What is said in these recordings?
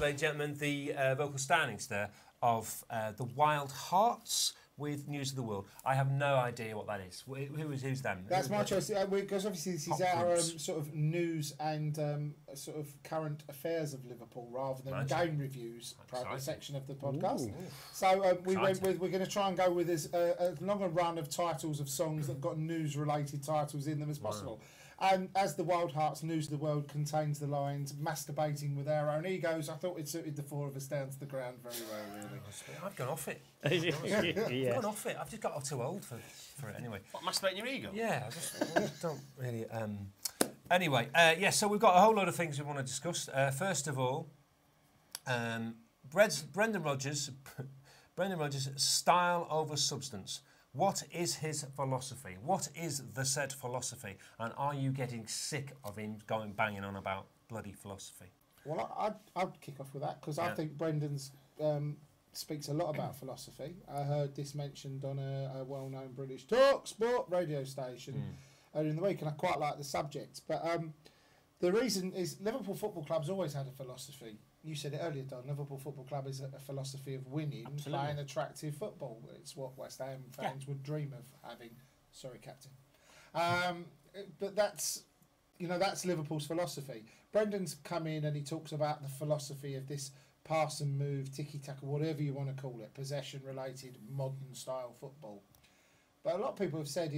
ladies and gentlemen, the vocal standings there of the Wild Hearts with News of the World. I have no idea what that is. Who's them? That's my choice, because obviously this is our sort of news and sort of current affairs of Liverpool rather than game reviews section of the podcast. Ooh. So we're going to try and go with as long a run of titles of songs that have got news-related titles in them as possible. And as the Wild Hearts News of the World contains the lines masturbating with our own egos, I thought it suited the four of us down to the ground very well, really. I've gone off it. I've gone off it. I've just got too old for it anyway. What, masturbating your ego? Yeah, I just don't really... Anyway, so we've got a whole lot of things we want to discuss. First of all, Brendan Rodgers, style over substance. What is his philosophy? What is the said philosophy? And are you getting sick of him banging on about bloody philosophy? Well, I'd kick off with that because I think Brendan's speaks a lot about philosophy. I heard this mentioned on a well-known British talk sport radio station earlier in the week, and I quite like the subject. But the reason is Liverpool Football Club's always had a philosophy. You said it earlier, Don. Liverpool Football Club is a philosophy of winning, playing attractive football. It's what West Ham fans would dream of having. Sorry, Captain. But that's Liverpool's philosophy. Brendan's come in and he talks about the philosophy of this pass and move, tiki-taka, whatever you want to call it, possession-related, modern-style football. But a lot of people have said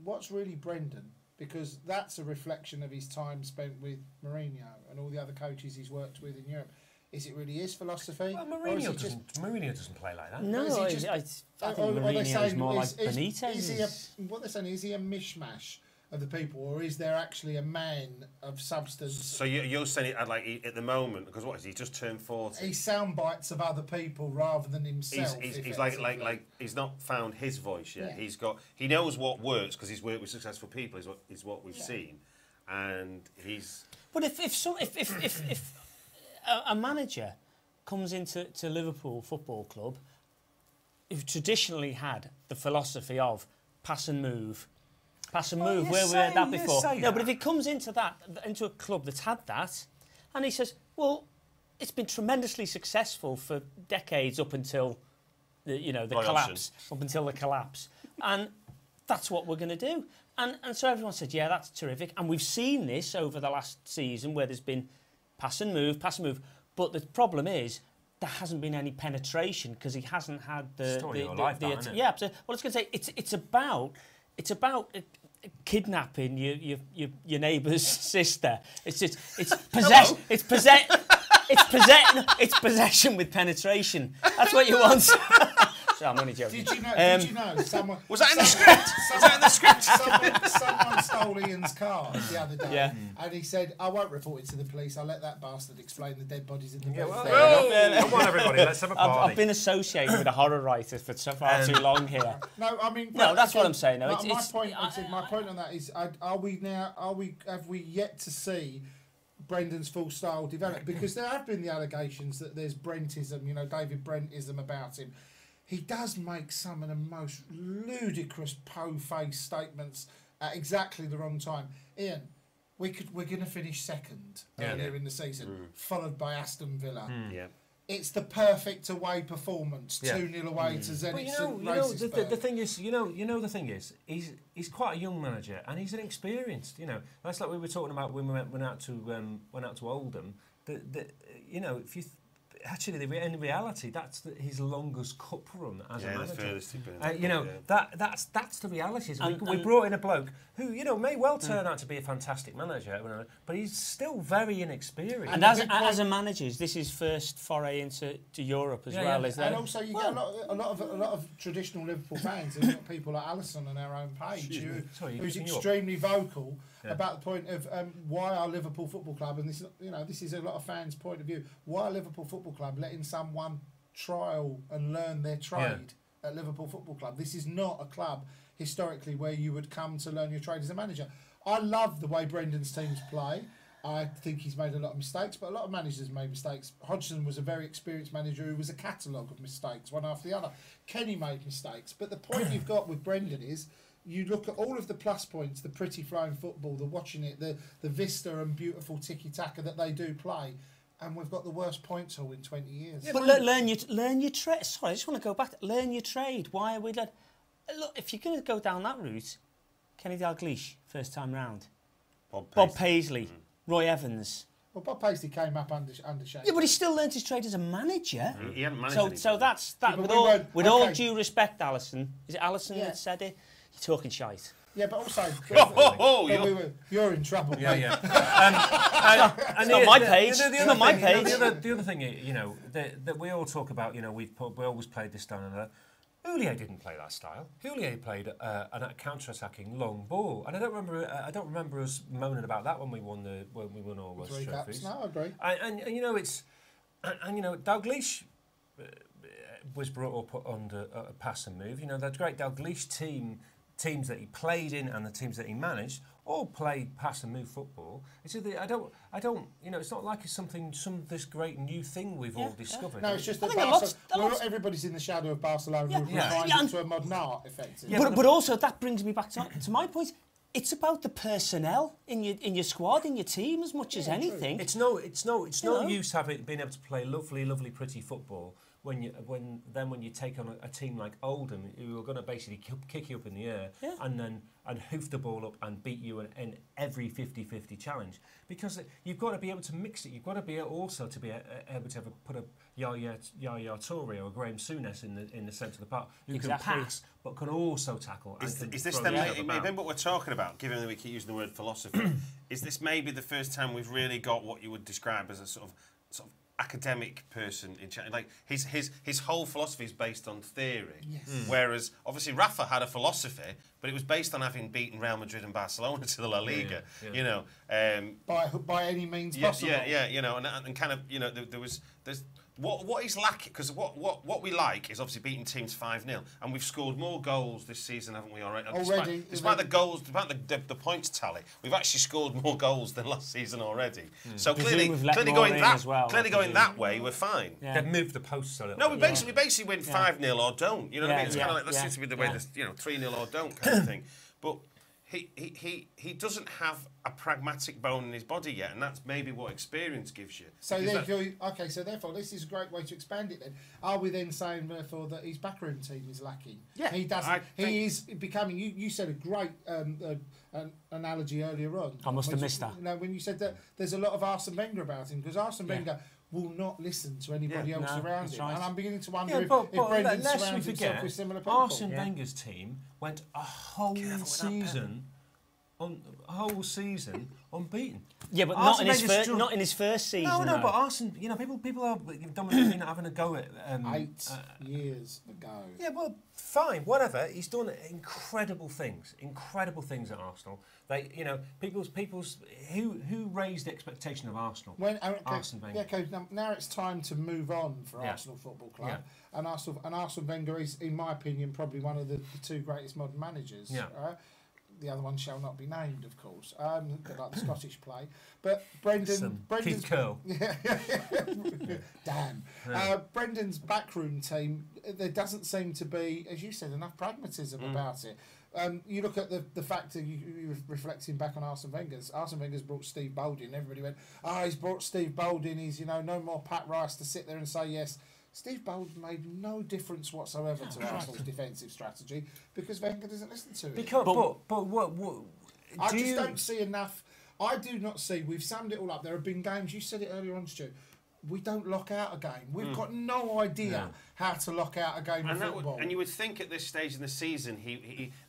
what's really Brendan? Because that's a reflection of his time spent with Mourinho and all the other coaches he's worked with in Europe. Is it really his philosophy? Well, Mourinho doesn't play like that. No, I think Mourinho is more like Benitez. What they're saying, is he a mishmash of the people, or is there actually a man of substance? So you're saying it at the moment, because what is he just turned 40? He sound bites of other people rather than himself. He's like he's not found his voice yet. Yeah. He knows what works because he's worked with successful people. Is what we've seen, and he's. But if a manager comes into Liverpool Football Club, who've traditionally had the philosophy of pass and move. Where we had that before. No, but if he comes into a club that's had that, and he says, well, it's been tremendously successful for decades up until the collapse, and that's what we're going to do. And so everyone said, yeah, that's terrific. And we've seen this over the last season where there's been pass and move. But the problem is there hasn't been any penetration because he hasn't had the story of your life, isn't it? Yeah. So, well, I was going to say it's about kidnapping your neighbour's sister. It's possession with penetration. That's what you want. So I'm only joking. Did you know someone was that in the script? Someone stole Ian's car the other day, and he said, "I won't report it to the police. I'll let that bastard explain the dead bodies in the bed." Come on, everybody, let's have a party. I've been associated with a horror writer for so far too long here. No, I mean, that's what I'm saying. No, my point on that is, have we yet to see Brendan's full style develop? Because there have been the allegations that there's Brentism, David Brentism about him. He does make some of the most ludicrous po-faced statements at exactly the wrong time. Ian, we're going to finish second earlier in the season, followed by Aston Villa. It's the perfect away performance, 2-0 away to Zenit. The thing is, the thing is, he's quite a young manager and he's inexperienced. That's like we were talking about when we went out to Oldham. If you. Actually, in reality, that's his longest cup run as a manager. The furthest he's been. That's the reality. We brought in a bloke who may well turn out to be a fantastic manager, but he's still very inexperienced. And as a manager, is this his first foray into Europe as well? Is and also you get a lot of traditional Liverpool fans. You've got people like Alison on our own page who's extremely vocal about the point of why our Liverpool Football Club, and this is a lot of fans' point of view, why Liverpool Football Club letting someone trial and learn their trade at Liverpool Football Club. This is not a club historically where you would come to learn your trade as a manager. I love the way Brendan's teams play. I think he's made a lot of mistakes, but a lot of managers made mistakes. Hodgson was a very experienced manager who was a catalogue of mistakes, one after the other. Kenny made mistakes, but the point you've got with Brendan is you look at all of the plus points, the pretty flowing football, the watching it, the vista and beautiful tiki-taka that they do play, and we've got the worst points haul in 20 years. But learn your trade. Sorry, I just want to go back. Learn your trade. Why are we let? Look, if you're going to go down that route, Kenny Dalglish, first time round. Bob Paisley, Roy Evans. Well, Bob Paisley came up under Shane. Yeah, but he still learned his trade as a manager. He hadn't managed So that's that. Yeah, With all due respect, Alison, is it Alison that said it? You're talking shite. Yeah, but also, you're in trouble. Yeah, mate. yeah. It's not my page. It's not my page. The other thing, you know, that we all talk about, you know, we always played this down and that. Houllier didn't play that style. Houllier played a counter-attacking long ball, and I don't remember us moaning about that when we won all those 3 trophies. caps. No, I agree. And you know Dalglish was brought up under a pass and move. You know, that great Dalglish teams that he played in and the teams that he managed all played pass and move football. It's I don't, you know, it's not like it's this great new thing we've all discovered. No, it's just that everybody's in the shadow of Barcelona. Yeah. We've refined into a modern art, effectively. Yeah, but also that brings me back to my point. It's about the personnel in your squad, in your team, as much as anything. It's no use being able to play lovely, pretty football when you take on a team like Oldham, who are going to basically kick you up in the air and hoof the ball up and beat you in every 50-50 challenge, because you've got to be able to mix it. You've got to be able to put a Yaya Toure or a Graham Souness in the centre of the park who can pass but can also tackle. Is this maybe what we're talking about? Given that we keep using the word philosophy, is this maybe the first time we've really got what you would describe as a sort of academic person in China? Like his whole philosophy is based on theory, whereas obviously Rafa had a philosophy, but it was based on having beaten Real Madrid and Barcelona to the La Liga. You know, by any means possible. Yeah. You know, and kind of, you know, there's what is lacking, because what we like is obviously beating teams 5-0, and we've scored more goals this season, haven't we? Already. Despite the goals, despite the points tally, we've actually scored more goals than last season already. So clearly going that way, we're fine. Yeah. They've moved the posts a little. No, we basically win 5-0 or don't. You know what I mean? It's kind of like that seems to be the way, 3-0 or don't kind of thing. But he doesn't have a pragmatic bone in his body yet, and that's maybe what experience gives you. So therefore, this is a great way to expand it. Then, are we then saying therefore that his backroom team is lacking? Yeah, he doesn't. He is becoming. You said a great analogy earlier on. I must have missed that. You know, when you said that there's a lot of Arsene Wenger about him, because Arsene Wenger will not listen to anybody else around him. Right. And I'm beginning to wonder if Brendan surrounds himself with similar people. Arsene Wenger's team went a whole season unbeaten. Yeah, but not in his first season. No, but Arsene, you know, people are having a go at 8 years ago. Yeah, well, fine, whatever. He's done incredible things at Arsenal. They, you know, people's who raised the expectation of Arsenal? Arsene Wenger. Yeah, okay. Now it's time to move on for Arsenal Football Club. Yeah. And Arsene Wenger is, in my opinion, probably one of the 2 greatest modern managers. Yeah. The other one shall not be named, of course. Like the Scottish play, but Brendan's Keith Curl. Damn. Brendan's backroom team. There doesn't seem to be, as you said, enough pragmatism about it. You look at the fact that you're reflecting back on Arsene Wenger's brought Steve Bolding. Everybody went, he's brought Steve Bolding. He's, you know, no more Pat Rice to sit there and say yes. Steve Bold made no difference whatsoever to Arsenal's defensive strategy because Wenger doesn't listen to it. But what I just don't see enough. I do not see. We've summed it all up. There have been games. You said it earlier on, Stu. We don't lock out a game. We've got no idea how to lock out a game of football. And you would think at this stage in the season,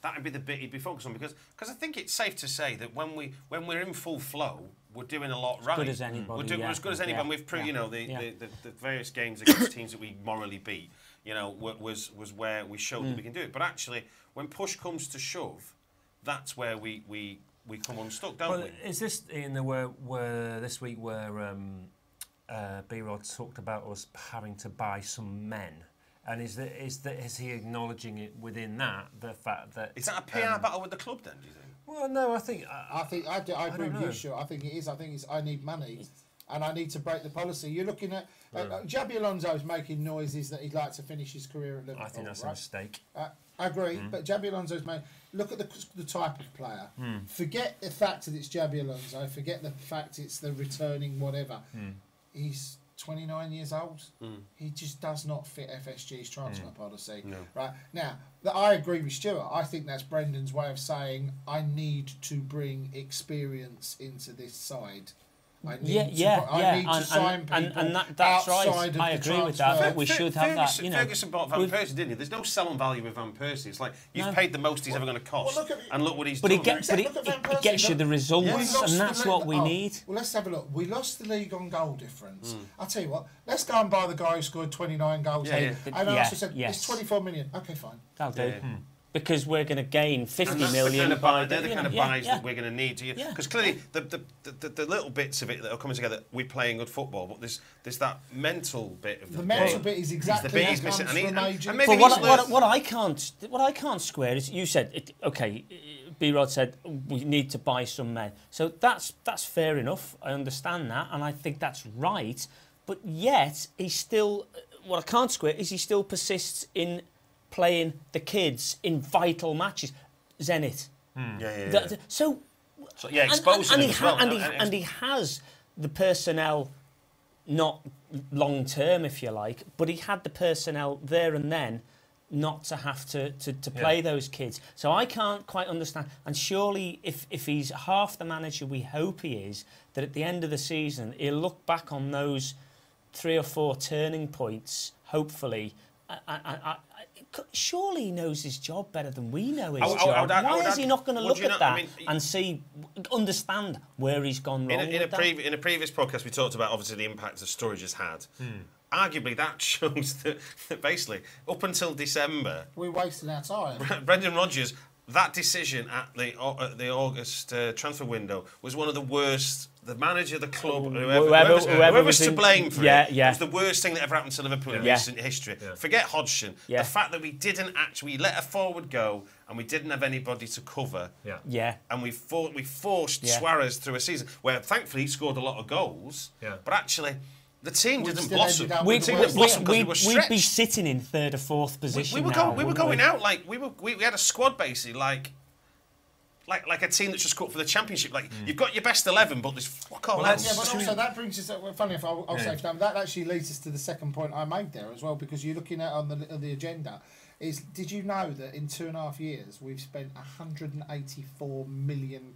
that would be the bit he'd be focused on, because I think it's safe to say that when we're in full flow, we're doing a lot right. As good as anybody. We're as good as anybody. And we've proved, you know, the various games against teams that we morally beat, you know, was where we showed that we can do it. But actually, when push comes to shove, that's where we come unstuck, don't we? Is this, Ian, where this week where B-Rod talked about us having to buy some men? And is he acknowledging it within that, the fact that... Is that a PR battle with the club then, do you think? Well, no, I think... I agree with you, sure. I think it is. I think it's I need money and I need to break the policy. You're looking at... Xabi Alonso's making noises that he'd like to finish his career at Liverpool. I think that's a mistake. I agree, but Xabi Alonso's made... Look at the type of player. Forget the fact that it's Xabi Alonso. Forget the fact it's the returning whatever. he's 29 years old. He just does not fit FSG's transfer policy. No. Right now, I agree with Stuart. I think that's Brendan's way of saying I need to bring experience into this side. I need to sign people and that's right. outside of I the agree with transfer. that. But we should have that. You know, Ferguson bought Van Persie, didn't he? There's no selling value with Van Persie. It's like you've paid the most he's ever going to cost, and look what he's done. It gets you the results, and that's what we need. Well, let's have a look. We lost the league on goal difference. I'll tell you what. Let's go and buy the guy who scored 29 goals. And I also said it's 24 million. Okay, fine. That'll do. Because we're going to gain 50 million. They're the kind of buys that we're going to need. Because clearly the little bits of it that are coming together, we're playing good football, but there's that mental bit of the mental bit is exactly the bit he's missing. But what I can't square is you said B-Rod said we need to buy some men, so that's fair enough. I understand that, and I think that's right. But yet he's still what I can't square is he still persists in playing the kids in vital matches. Zenit. So exposing them as well. And he has the personnel, not long term, if you like, but he had the personnel there and then not to have to play those kids. So I can't quite understand. And surely if he's half the manager we hope he is, that at the end of the season he'll look back on those 3 or 4 turning points, hopefully. Surely he knows his job better than we know his job. Why is he not going to look at that and understand where he's gone wrong? In a previous podcast, we talked about obviously the impact that Sturridge has had. Arguably, that shows that basically up until December, we're wasting our time. Brendan Rodgers, that decision at the August transfer window was one of the worst. The manager, the club, whoever's to blame for it, it was the worst thing that ever happened to Liverpool in recent history. Forget Hodgson. The fact that we let a forward go and we didn't have anybody to cover. And we forced Suarez through a season where thankfully he scored a lot of goals. But actually, the team didn't blossom. We'd be sitting in 3rd or 4th position. We were going out like we had a squad basically like a team that's just cut for the championship. Like you've got your best 11, but there's fuck all else. Yeah, but also that brings us. Funny if I'll say that actually leads us to the second point I made there as well, because you're looking at on the agenda. Did you know that in 2.5 years we've spent £184 million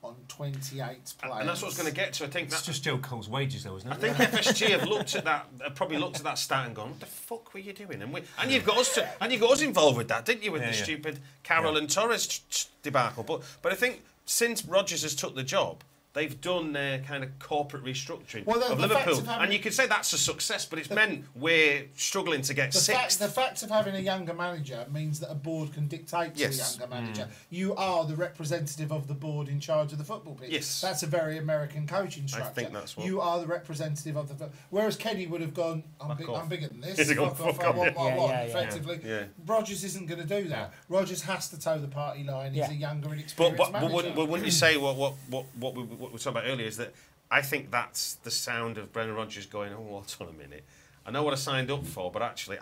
on 28 players? And that's what I was going to get to. I think that's just Joe Cole's wages, though, isn't it? I think FSG have looked at that. Probably looked at that stat and gone, "What the fuck were you doing?" And you've got us involved with that, didn't you? With the stupid Carroll and Torres debacle. But I think since Rodgers has took the job, they've done their kind of corporate restructuring of Liverpool. And you could say that's a success, but it's meant we're struggling to get sixth. The fact of having a younger manager means that a board can dictate to the younger manager. You are the representative of the board in charge of the football pitch. Yes. That's a very American coaching structure. I think that's what... You are the representative of the... Whereas Kenny would have gone, I'm bigger than this. I want what I want, effectively. Rodgers isn't going to do that. Rodgers has to toe the party line. He's a younger and experienced manager. But wouldn't you say what we were talking about earlier is that I think that's the sound of Brendan Rodgers going, oh, hold on a minute. I know what I signed up for, but actually,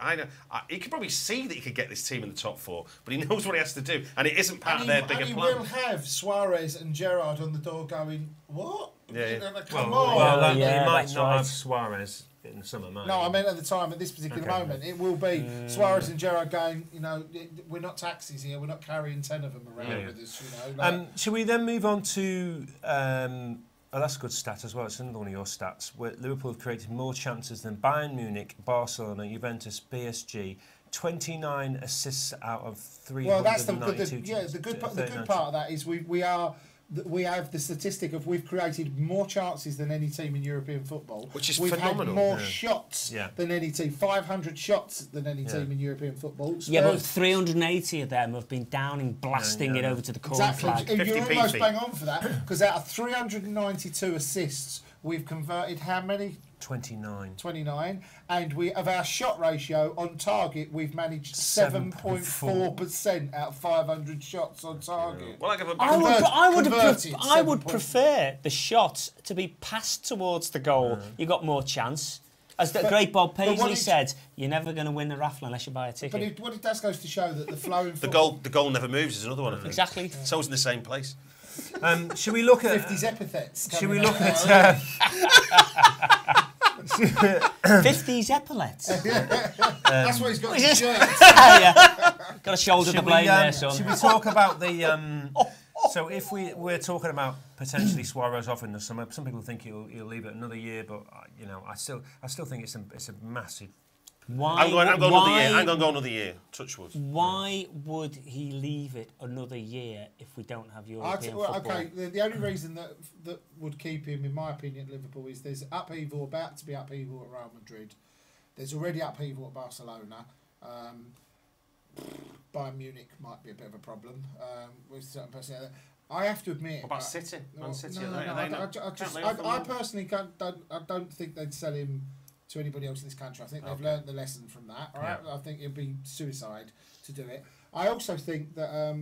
he could probably see that he could get this team in the top 4, but he knows what he has to do, and it isn't part of their bigger plan. And he will have Suarez and Gerrard on the door going, what? Come on. He might not have Suarez in the summer, might No, I meant at the time, at this particular moment, it will be Suarez and Gerrard going, we're not taxis here, we're not carrying 10 of them around with us, Shall we then move on to... that's a good stat as well. It's another one of your stats. Where Liverpool have created more chances than Bayern Munich, Barcelona, Juventus, PSG. 29 assists out of 392. Well, that's the good part of that is we have the statistic of we've created more chances than any team in European football. Which is we've phenomenal. Had more shots than any team. 500 shots than any team in European football. But 380 of them have been downing, blasting it over to the corner flag. You're almost bang on for that, because out of 392 assists, we've converted how many? 29. And of our shot ratio on target, we've managed 7.4% out of 500 shots on target. Well, I would prefer the shots to be passed towards the goal. You got more chance. As the great Bob Paisley said, you're never going to win the raffle unless you buy a ticket. But it does goes to show that the flow in the goal never moves is another one, I think. Exactly. So it's in the same place. Should we look at 50s epithets? Should we look at? 50s epaulets. That's what he's got in his shirt. Yeah. Got to shoulder the blame there, son. Should we talk about the... So if we're talking about potentially Suarez off in the summer, some people think he'll leave it another year, but I still think it's a massive... Why? I'm going another year. I'm going to go another year. Touch wood. Why would he leave it another year if we don't have European football? Okay, the only reason that would keep him, in my opinion, at Liverpool is there's upheaval, about to be upheaval at Real Madrid. There's already upheaval at Barcelona. Bayern Munich might be a bit of a problem with certain personnel. I have to admit. What about City? Man City? I personally don't think they'd sell him to anybody else in this country. I think they've learned the lesson from that. All right? Yeah. I think it'd be suicide to do it. I also think that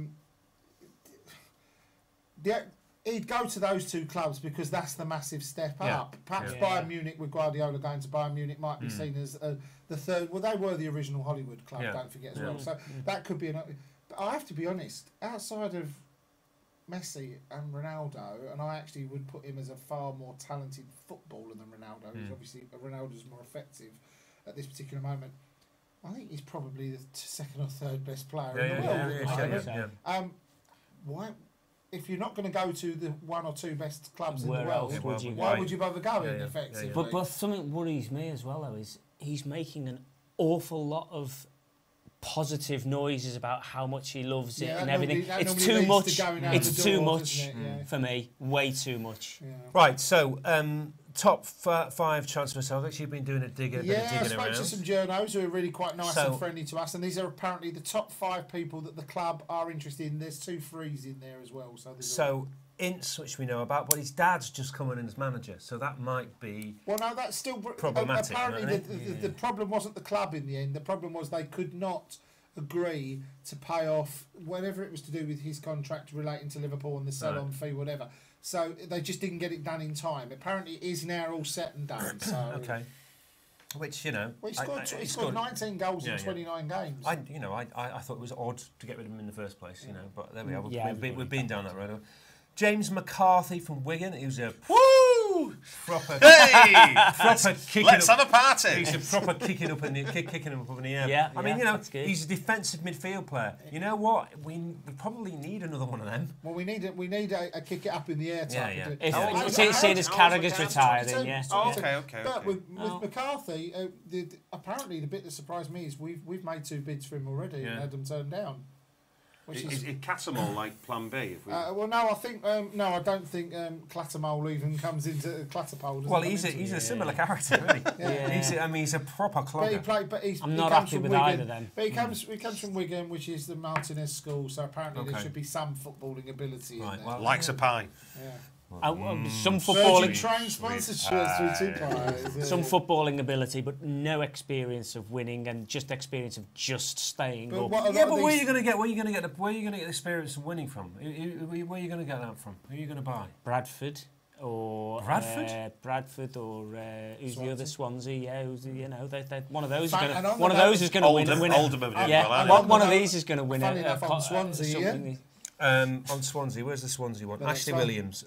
he'd go to those two clubs because that's the massive step up. Perhaps Bayern Munich, with Guardiola going to Bayern Munich, might be seen as the third. Well, they were the original Hollywood club, don't forget as well. So that could be But I have to be honest, outside of Messi and Ronaldo, and I actually would put him as a far more talented footballer than Ronaldo. Obviously, Ronaldo's more effective at this particular moment. I think he's probably the second or third best player in the world. Why? If you're not going to go to the one or two best clubs in the world, why would you bother going effectively? But something worries me as well, though, is he's making an awful lot of positive noises about how much he loves it and everything. It's too much. It's too much for me. Way too much. Yeah. Right. So, top 5 transfer subjects. You've been doing a bit of digging around. I spoke to some journos who are really quite nice and friendly to us, and these are apparently the top 5 people that the club are interested in. There's 2 frees in there as well. So Ince, which we know about, but his dad's just coming in as manager, so that might be. Well, no, that's still problematic. Apparently, the problem wasn't the club in the end. The problem was they could not agree to pay off whatever it was to do with his contract relating to Liverpool and the sell-on fee, whatever. So they just didn't get it done in time. Apparently, it is now all set and done. So okay. Which he scored 19 goals in 29 games. I thought it was odd to get rid of him in the first place, but there we are. We've been down that road. James McCarthy from Wigan. He was a proper kicking. Let's have a party. He's a proper kicking up in the air. Yeah, I mean, he's a defensive midfield player. You know what? We probably need another one of them. Well, we need a kick it up in the air type. Seeing as Carragher's retiring, Okay. But with McCarthy, apparently the bit that surprised me is we've made 2 bids for him already and had them turned down. Is Catamol like Plan B? Well, no, I think I don't think Clattermole even comes into Clatterpole. Well, he's a similar character, really. He's a proper clogger. I'm not happy with either of them. But he comes from Wigan, which is the Martinez school. So apparently there should be some footballing ability in there. Well, likes a pie. Yeah. Some footballing train sponsorships through 2 pies. Some footballing ability, but no experience of winning and just experience of just staying up. But where are you going to get? Where are you going to get the experience of winning from? Where are you going to get that from? Who are you going to buy? Bradford or Bradford or who's Swansea. The other Swansea? Yeah, who's one of those is going to win. One of these is going to win. Funny enough, on Swansea. On Swansea, where's the Swansea one? Ashley Williams.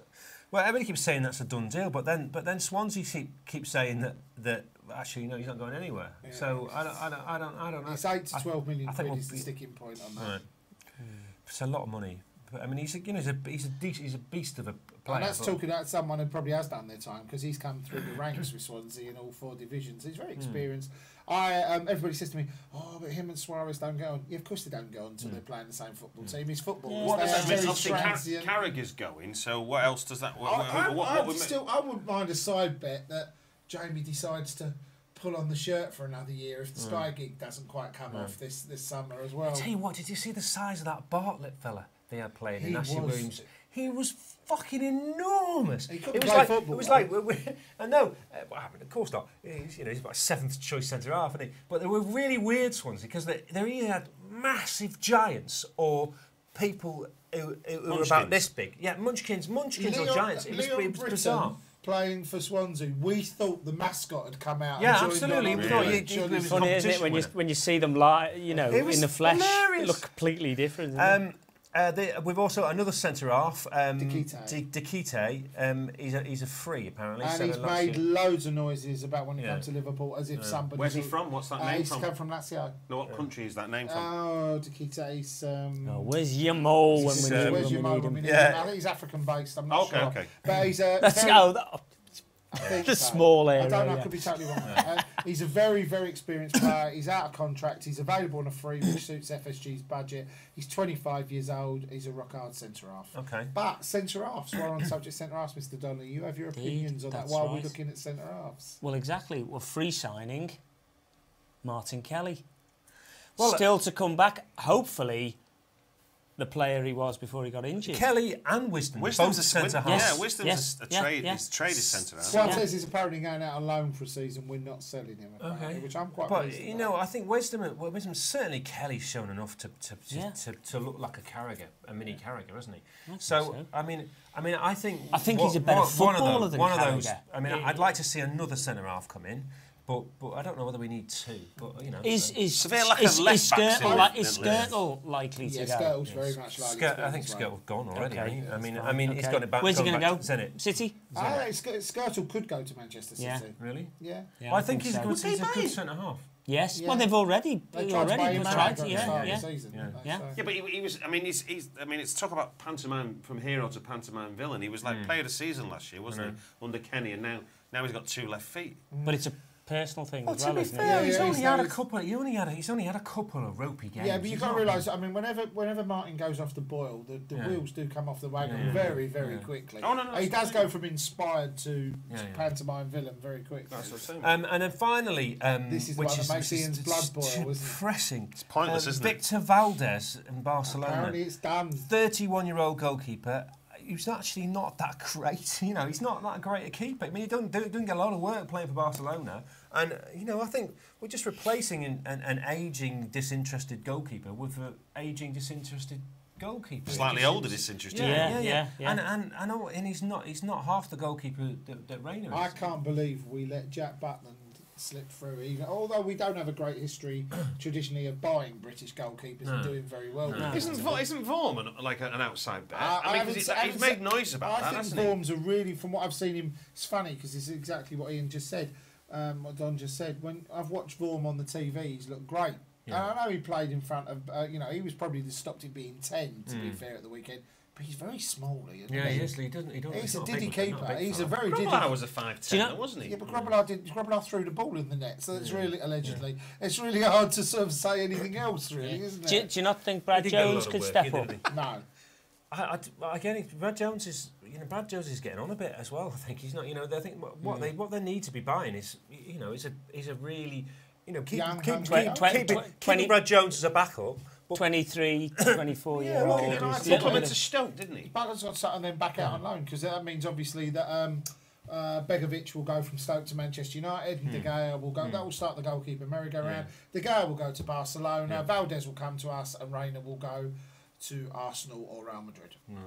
Well, everybody keeps saying that's a done deal, but then Swansea keeps saying that actually no, he's not going anywhere. Yeah. So I don't know. It's 8 to 12 million quid is the sticking point on that. Right. It's a lot of money. But I mean, he's a beast of a player. And that's talking about someone who probably has done their time because he's come through the ranks with Swansea in all 4 divisions. He's very experienced. Everybody says to me, but him and Suarez don't go on. Yeah, of course they don't go on until they're playing the same football team. It's football. Yeah. What does that mean? Obviously, Carragher's going, so what else does that... I wouldn't mind a side bet that Jamie decides to pull on the shirt for another year if the Sky gig doesn't quite come off this summer as well. I tell you what, did you see the size of that Bartlett fella they had playing in Ashley Williams? He was fucking enormous. He couldn't play football. It was like, I know, of course not. He's about 7th choice centre half, isn't he? But they were really weird Swansea because they either had massive giants or people who were about this big. Yeah, Munchkins or giants. It was bizarre. Playing for Swansea, we thought the mascot had come out. Yeah, absolutely. We thought it funny, isn't it, when you see them in the flesh, hilarious. They look completely different. We've also another centre half, Dikite. Dikite. He's a free apparently. And he's made loads of noises about when he comes to Liverpool, as if somebody. Where's he from? What's that name he's from? He's come from Lazio. No, what country is that name from? Oh, Dikite's. Where's your mole when we need him? Where's your mole when we need him? I think he's African based. I'm not sure. Okay. But he's Let's go. The small area. I don't know, I could be totally wrong. He's a very, very experienced player. He's out of contract. He's available on a free, which suits FSG's budget. He's 25 years old. He's a rock-hard centre-half. Okay. But centre-halves, while on subject centre-halves, Mr. Donnelly, you have your opinions on that while we're looking at centre-halves. Well, exactly. Well, free signing, Martin Kelly. Well, still to come back, hopefully, the player he was before he got injured. Kelly and Wisdom, both centre half. Yeah, Wisdom's a trade. His trade is centre half. Suarez is apparently going out on loan for a season. We're not selling him, which I'm quite pleased about. But you know, I think Wisdom certainly Kelly's shown enough to look like a Carragher, a mini Carragher, hasn't he? So I mean, I think he's a better footballer than Carragher. I mean, I'd like to see another centre half come in. But I don't know whether we need two. But you know, is Skirtle likely to go? Skirtle's very much likely. I think Skirtle's gone already. Okay, I mean, he's got it back. Where's he going to go? Zenit. City. Skirtle could go to Manchester City. Yeah. Really? Yeah. Well, I think he's a good centre half. Yes. Well, they've already tried to. Yeah. But he was. I mean, it's talk about pantomime from hero to pantomime villain. He was like player of the season last year, wasn't he? Under Kenny, and now he's got 2 left feet. But it's a personal thing as well, well, isn't it? He's only had a couple. He's only had a couple of ropey games. Yeah, but you've got to realise. I mean, whenever Martin goes off the boil, the wheels do come off the wagon very, very quickly. Oh no, he does go from inspired to pantomime villain very quickly. That's what I'm saying. And then finally, this is which one that makes Ian's blood boil. Depressing. It's pointless, isn't it? Victor Valdez in Barcelona. Apparently, it's done. 31-year-old goalkeeper. He's actually not that great. You know, he's not that great a keeper. I mean, he doesn't get a lot of work playing for Barcelona. And, you know, I think we're just replacing an ageing, disinterested goalkeeper with an ageing, disinterested goalkeeper. Slightly older, disinterested. Yeah. And he's not half the goalkeeper that Reina is. I can't believe we let Jack Butland slip through. Even although we don't have a great history traditionally of buying British goalkeepers and doing very well. No. Isn't Vorm like an outside bet? I mean, he's made noise about that. I think Vorm's a really, from what I've seen him, it's funny because it's exactly what Ian just said. What Don just said. When I've watched Vorm on the TV, he's looked great. Yeah. And I know he played in front of, he was probably stopped it being 10 to be fair at the weekend. But he's very small. He is. He doesn't. He's a diddy keeper. He's a very diddy. Grobbelaar was a 5'10", wasn't he? Yeah, but Grobbelaar threw the ball in the net, so it's really allegedly. It's really hard to sort of say anything else, really, isn't it? Do you not think Brad Jones could step up? No. Again, Brad Jones is. Brad Jones is getting on a bit as well. I think he's not. I think what they need to be buying is. Is a really. Keep Brad Jones as a backup. 23, 24-year-old. He went to Stoke, didn't he? Butler's got something then back out on loan because that means obviously that Begovic will go from Stoke to Manchester United and De Gea will go. That will start the goalkeeper merry-go-round. De Gea will go to Barcelona. Valdez will come to us, and Reina will go to Arsenal or Real Madrid. Right.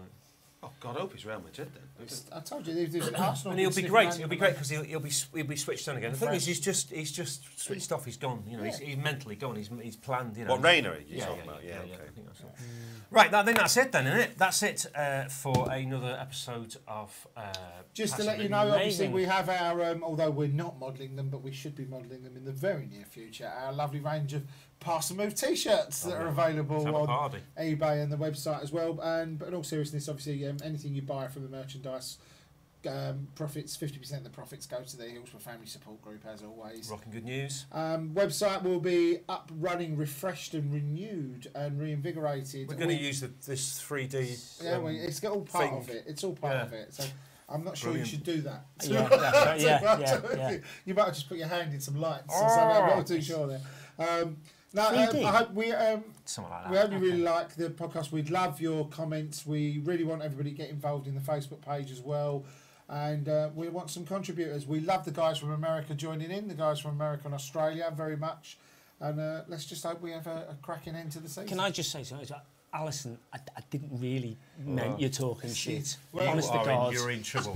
Oh God, I hope it's Real Madrid then. I told you, there's Arsenal. And he'll be great. He'll be great because he'll be switched on again. The thing is, he's just switched off. He's gone. He's mentally gone. He's planned. What Reina you're talking about? Yeah. Okay. I think that's it. Right. I think that's it then, isn't it? That's it for another episode of. Just to let you know, obviously we have our. Although we're not modelling them, but we should be modelling them in the very near future. Our lovely range of Pass and Move T-shirts that are available on eBay and the website as well. But in all seriousness, obviously, anything you buy from the merchandise, profits, 50% of the profits go to the Hillsborough Family Support Group, as always. Rocking good news. Website will be up, running, refreshed and renewed and reinvigorated. We're going to use this 3D it's all part of it. It's all part of it. So I'm not sure you should do that. Yeah. You might just put your hand in some lights. I'm not too sure there. I hope we hope you really like the podcast. We'd love your comments. We really want everybody to get involved in the Facebook page as well. And we want some contributors. We love the guys from America joining in, the guys from America and Australia very much. And let's just hope we have a cracking end to the season. Can I just say something? Alison, I didn't really meant you're talking shit. Well, honest to God. You're in trouble.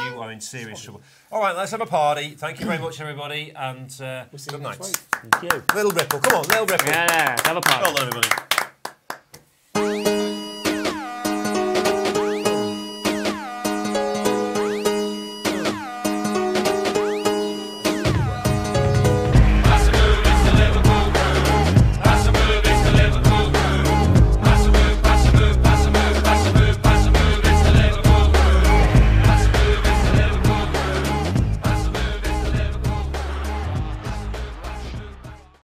You are in serious trouble. All right, let's have a party. Thank you very much, everybody, and we'll see good you night. next week. Thank you. Little Ripple, come on, Little Ripple. Yeah, have a party. Well done, everybody.